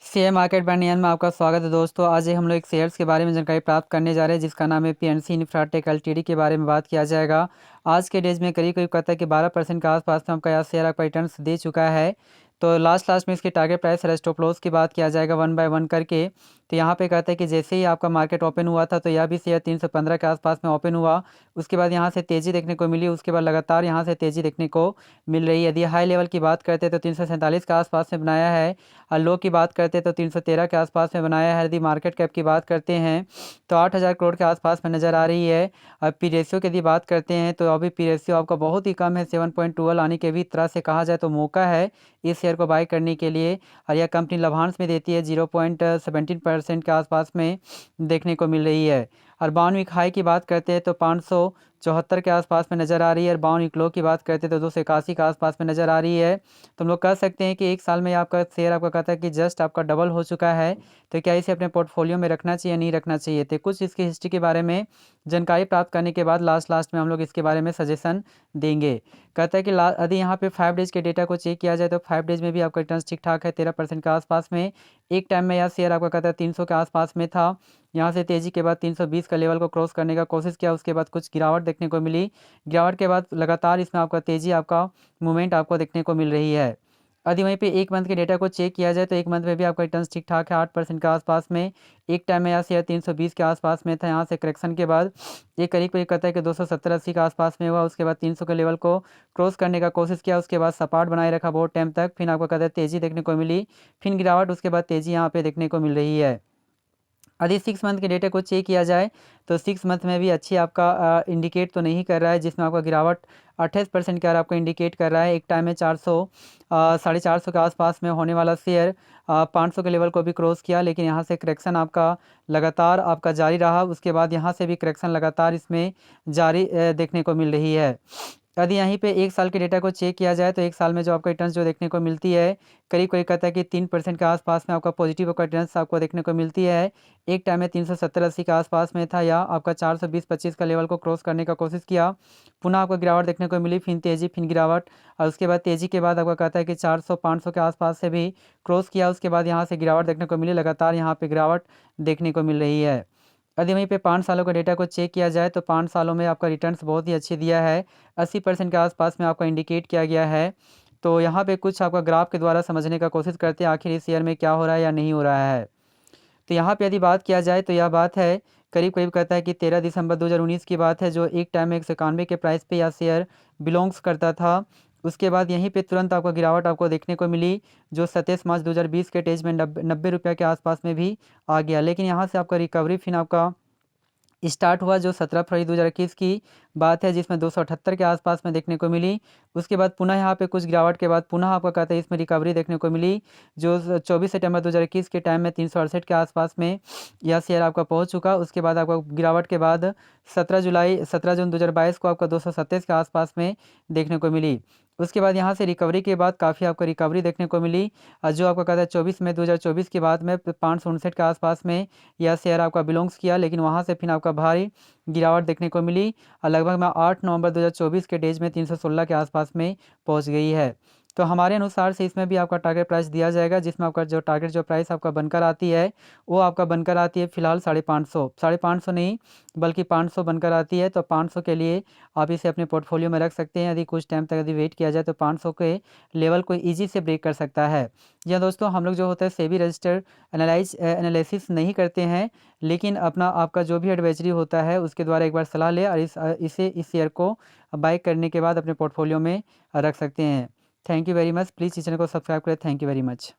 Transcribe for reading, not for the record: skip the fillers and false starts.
Share market bye नियन में आपका स्वागत है दोस्तों। आज हम लोग एक शेयर्स के बारे में जानकारी प्राप्त करने जा रहे हैं जिसका नाम है पीएनसी इंफ्राटेक एलटीडी के बारे में बात किया जाएगा। आज के डेज में करीब करीब कहता है कि 12% के आसपास में आपका यह शेयर आपका रिटर्न्स दे चुका है। तो लास्ट में इसकी टारगेट प्राइस और स्टॉप लॉस की बात किया जाएगा वन बाय वन करके। तो यहाँ पे कहते हैं कि जैसे ही आपका मार्केट ओपन हुआ था तो यह भी शेयर 315 के आसपास में ओपन हुआ। उसके बाद यहाँ से तेज़ी देखने को मिली, उसके बाद लगातार यहाँ से तेज़ी देखने को मिल रही है। यदि हाई लेवल की बात करते हैं तो 347 के आसपास में बनाया है, और लो की बात करते हैं तो 313 के आसपास में बनाया है। यदि मार्केट कैप की बात करते हैं तो 8000 करोड़ के आसपास में नज़र आ रही है। अब पी रेशियो की यदि बात करते हैं तो अभी पी रेशियो आपका बहुत ही कम है, 7.12 आने के भी तरह से कहा जाए तो मौका है इस शेयर को बाय करने के लिए। और यह कंपनी लाभांश में देती है 0.17% के आसपास में देखने को मिल रही है। और बाउन वीक हाई की बात करते हैं तो 574 के आसपास में नज़र आ रही है, और बाउन वीक लो की बात करते हैं तो 281 के आसपास में नज़र आ रही है। तो हम लोग कह सकते हैं कि एक साल में आपका शेयर आपका कहता है कि जस्ट आपका डबल हो चुका है। तो क्या इसे अपने पोर्टफोलियो में रखना चाहिए नहीं रखना चाहिए? तो कुछ इसकी हिस्ट्री के बारे में जानकारी प्राप्त करने के बाद लास्ट में हम लोग इसके बारे में सजेशन देंगे। कहता है कि यदि यहाँ पे 5 डेज के डेटा को चेक किया जाए तो 5 डेज में भी आपका रिटर्न ठीक ठाक है, 13% के आसपास में। एक टाइम में यह शेयर आपका कहता है 300 के आसपास में था। यहाँ से तेज़ी के बाद 320 का लेवल को क्रॉस करने का कोशिश किया, उसके बाद कुछ गिरावट देखने को मिली। गिरावट के बाद लगातार इसमें आपका तेज़ी आपका मूवमेंट आपको देखने को मिल रही है। यदि वहीं पे एक मंथ के डेटा को चेक किया जाए तो एक मंथ में भी आपका रिटर्न ठीक ठाक है, 8% के आसपास में। एक टाइम में यह शेयर 320 के आसपास में था। यहाँ से करेक्शन के बाद ये करीब करीब कहता है कि 270-80 के आसपास में हुआ। उसके बाद 300 के लेवल को क्रॉस करने का कोशिश किया, उसके बाद सपाट बनाए रखा बहुत टाइम तक। फिर आपको कहता है तेज़ी देखने को मिली, फिर गिरावट, उसके बाद तेज़ी यहाँ पे देखने को मिल रही है। यदि 6 मंथ के डेटा को चेक किया जाए तो 6 मंथ में भी अच्छी आपका इंडिकेट तो नहीं कर रहा है, जिसमें आपका गिरावट 28% का आपको इंडिकेट कर रहा है। एक टाइम में 400 के आसपास में होने वाला शेयर 500 के लेवल को भी क्रॉस किया, लेकिन यहाँ से करेक्शन आपका लगातार आपका जारी रहा। उसके बाद यहाँ से भी करेक्शन लगातार इसमें जारी देखने को मिल रही है। यदि यहीं पे एक साल के डेटा को चेक किया जाए तो एक साल में जो आपको रिटर्न्स जो देखने को मिलती है करीब करीब कहता है कि 3% के आसपास में आपका पॉजिटिव आपका रिटर्न्स आपको देखने को मिलती है। एक टाइम में 370-80 के आसपास में था, या आपका 420-25 का लेवल को क्रॉस करने का कोशिश किया, पुनः आपको गिरावट देखने को मिली, फिर तेज़ी फिर गिरावट, और उसके बाद तेज़ी के बाद आपका कहता है कि 400-500 के आसपास से भी क्रॉस किया। उसके बाद यहाँ से गिरावट देखने को मिली, लगातार यहाँ पर गिरावट देखने को मिल रही है। यदि वहीं पे 5 सालों का डेटा को चेक किया जाए तो 5 सालों में आपका रिटर्न्स बहुत ही अच्छे दिया है, 80% के आसपास में आपका इंडिकेट किया गया है। तो यहाँ पे कुछ आपका ग्राफ के द्वारा समझने का कोशिश करते हैं आखिर इस शेयर में क्या हो रहा है या नहीं हो रहा है। तो यहाँ पे यदि बात किया जाए तो यह बात है करीब करीब कहता है कि 13 दिसंबर 2019 की बात है, जो एक टाइम में 191 के प्राइस पे यह शेयर बिलोंग्स करता था। उसके बाद यहीं पे तुरंत आपको गिरावट आपको देखने को मिली, जो 27 मार्च 2020 के तेज में 90 रुपये के आसपास में भी आ गया। लेकिन यहाँ से आपका रिकवरी फिर आपका स्टार्ट हुआ, जो 17 फरवरी 2021 की बात है, जिसमें 278 के आसपास में देखने को मिली। उसके बाद पुनः यहाँ पे कुछ गिरावट के बाद पुनः आपका कहते हैं इसमें रिकवरी देखने को मिली, जो 24 सितंबर 2021 के टाइम में 368 के आसपास में यह शेयर आपका पहुँच चुका। उसके बाद आपका गिरावट के बाद 17 जून 2022 को आपका 227 के आसपास में देखने को मिली। उसके बाद यहाँ से रिकवरी के बाद काफ़ी आपको रिकवरी देखने को मिली, और जो आपका कहता है 24 मई 2024 के बाद में 559 के आसपास में यह शेयर आपका बिलोंग्स किया, लेकिन वहाँ से फिर आपका भारी गिरावट देखने को मिली, और लगभग में 8 नवंबर 2024 के डेज में 316 के आसपास में पहुँच गई है। तो हमारे अनुसार से इसमें भी आपका टारगेट प्राइस दिया जाएगा, जिसमें आपका जो टारगेट जो प्राइस आपका बनकर आती है वो आपका बनकर आती है फिलहाल 550 नहीं बल्कि 500 बनकर आती है। तो 500 के लिए आप इसे अपने पोर्टफोलियो में रख सकते हैं। यदि कुछ टाइम तक यदि वेट किया जाए तो 500 के लेवल को ईजी से ब्रेक कर सकता है। जी हाँ दोस्तों, हम लोग जो होता है सेबी रजिस्टर्ड एनालिसिस नहीं करते हैं, लेकिन अपना आपका जो भी एडवाइजरी होता है उसके द्वारा एक बार सलाह ले और इस शेयर को बाय करने के बाद अपने पोर्टफोलियो में रख सकते हैं। Thank you very much. Please इस चैनल को सब्सक्राइब करें। Thank you very much.